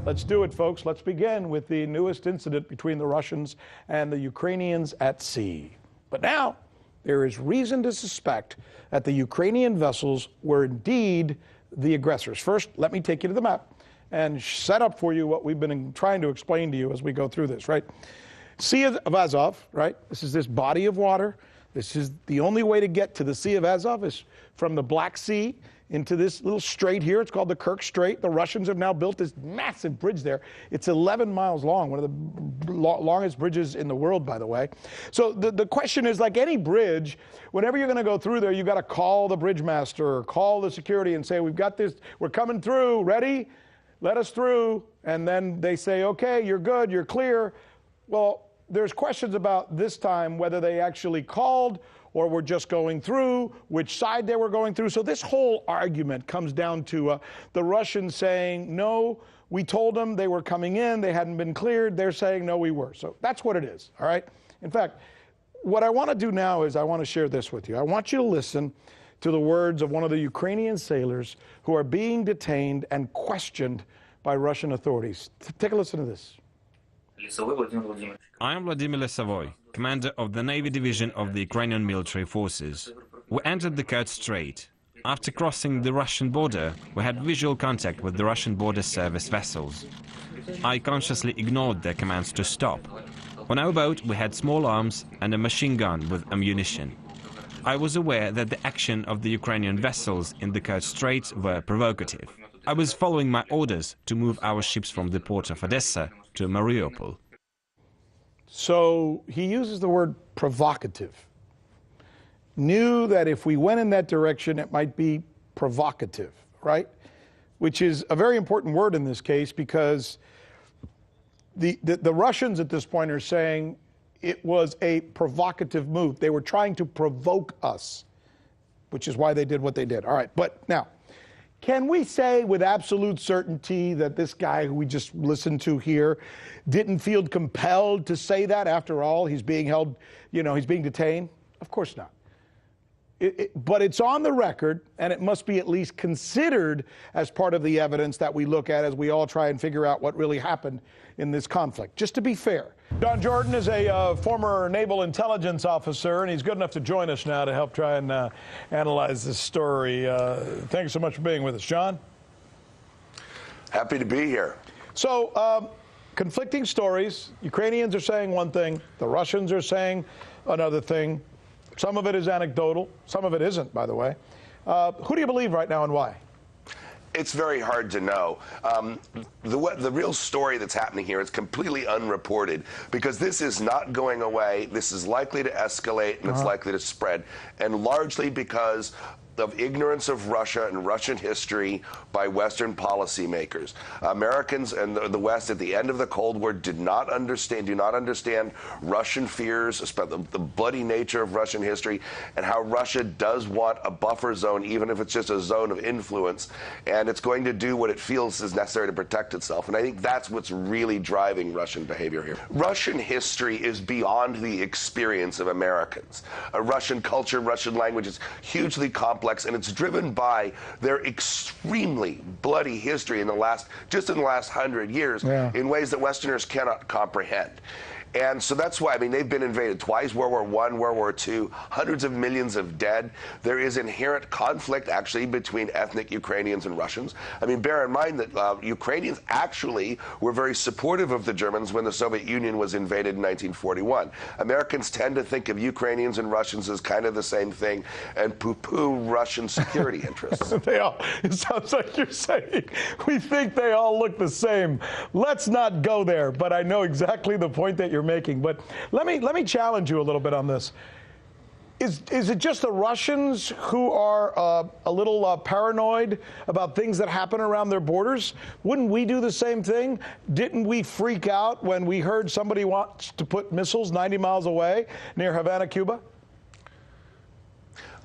let's do it, folks. Let's begin with the newest incident between the Russians and the Ukrainians at sea. But now, there is reason to suspect that the Ukrainian vessels were indeed the aggressors. First, let me take you to the map and set up for you what we've been trying to explain to you as we go through this, right? Sea of Azov, right? This is this body of water. This is the only way to get to the Sea of Azov is from the Black Sea into this little strait here. It's called the Kerch Strait. The Russians have now built this massive bridge there. It's 11 miles long, one of the longest bridges in the world, by the way. So the question is, like any bridge, whenever you're going to go through there, you got to call the bridge master or call the security and say, we've got this, we're coming through, ready? Let us through. And then they say, okay, you're good, you're clear. Well, there's questions about this time whether they actually called or were just going through, which side they were going through. So this whole argument comes down to the Russians saying, no, we told them they were coming in, they hadn't been cleared. They're saying, no, we were. So that's what it is, all right? In fact, what I want to do now is I want to share this with you. I want you to listen to the words of one of the Ukrainian sailors who are being detained and questioned by Russian authorities. Take a listen to this. I am Vladimir Lesavoy, commander of the Navy Division of the Ukrainian Military Forces. We entered the Kerch Strait. After crossing the Russian border, we had visual contact with the Russian border service vessels. I consciously ignored their commands to stop. On our boat, we had small arms and a machine gun with ammunition. I was aware that the action of the Ukrainian vessels in the Kerch Strait were provocative. I was following my orders to move our ships from the port of Odessa to Mariupol. So he uses the word provocative. Knew that if we went in that direction, it might be provocative, right? Which is a very important word in this case because the Russians at this point are saying it was a provocative move. They were trying to provoke us, which is why they did what they did. All right, but now, can we say with absolute certainty that this guy who we just listened to here didn't feel compelled to say that? After all, he's being held, he's being detained? Of course not. But it's on the record, and it must be at least considered as part of the evidence that we look at as we all try and figure out what really happened in this conflict, just to be fair. Don Jordan is a former naval intelligence officer, and he's good enough to join us now to help try and analyze this story. Thank you so much for being with us, John. Happy to be here. So, conflicting stories. Ukrainians are saying one thing. The Russians are saying another thing. Some of it is anecdotal. Some of it isn't, by the way. Who do you believe right now and why? It's very hard to know. The real story that's happening here is completely unreported because this is not going away. This is likely to escalate and it's likely to spread, and largely because of ignorance of Russia and Russian history by Western policymakers. Americans and the West at the end of the Cold War do not understand Russian fears, the bloody nature of Russian history, and how Russia does want a buffer zone, even if it's just a zone of influence, and it's going to do what it feels is necessary to protect itself. And I think that's what's really driving Russian behavior here. Russian history is beyond the experience of Americans. Russian culture, Russian language is hugely complex, and it's driven by their extremely bloody history in the last 100 years in ways that Westerners cannot comprehend. And so that's why, they've been invaded twice, World War I, World War II, hundreds of millions of dead. There is inherent conflict, actually, between ethnic Ukrainians and Russians. Bear in mind that Ukrainians actually were very supportive of the Germans when the Soviet Union was invaded in 1941. Americans tend to think of Ukrainians and Russians as kind of the same thing and poo-poo Russian security interests. It sounds like you're saying we think they all look the same. Let's not go there, but I know exactly the point that you're making. But let me challenge you a little bit on this. Is it just the Russians who are a little paranoid about things that happen around their borders? Wouldn't we do the same thing? Didn't we freak out when we heard somebody wants to put missiles 90 miles away near Havana, Cuba?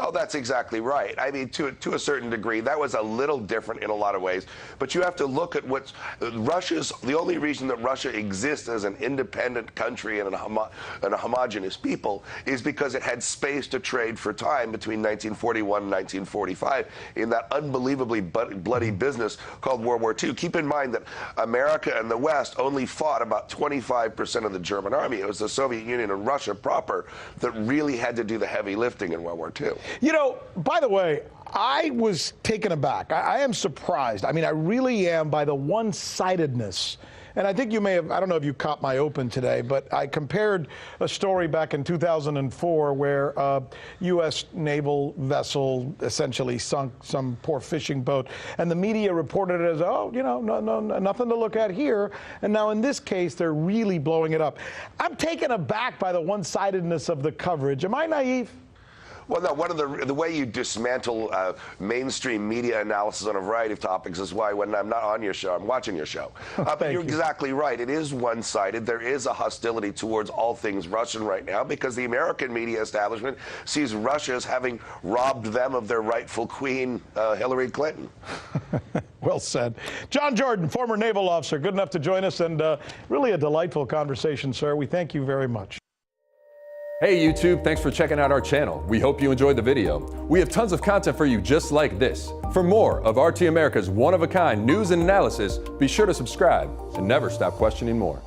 Oh, that's exactly right. I mean, to a certain degree, that was a little different in a lot of ways. But you have to look at what's the only reason that Russia exists as an independent country and a homogenous people is because it had space to trade for time between 1941 and 1945 in that unbelievably bloody business called World War II. Keep in mind that America and the West only fought about 25% of the German army. It was the Soviet Union and Russia proper that really had to do the heavy lifting in World War II. You know, by the way, I was taken aback. I am surprised. I mean, I really am by the one-sidedness. And I think you may have, I don't know if you caught my open today, but I compared a story back in 2004 where a U.S. naval vessel essentially sunk some poor fishing boat, and the media reported it as, oh, you know, nothing to look at here. And now in this case, they're really blowing it up. I'm taken aback by the one-sidedness of the coverage. Am I naive? Well, no, one of the way you dismantle mainstream media analysis on a variety of topics is why when I'm not on your show, I'm watching your show. But you're exactly right. It is one-sided. There is a hostility towards all things Russian right now because the American media establishment sees Russia as having robbed them of their rightful queen, Hillary Clinton. Well said. John Jordan, former naval officer, good enough to join us, and really a delightful conversation, sir. We thank you very much. Hey YouTube, thanks for checking out our channel. We hope you enjoyed the video. We have tons of content for you just like this. For more of RT America's one-of-a-kind news and analysis, be sure to subscribe and never stop questioning more.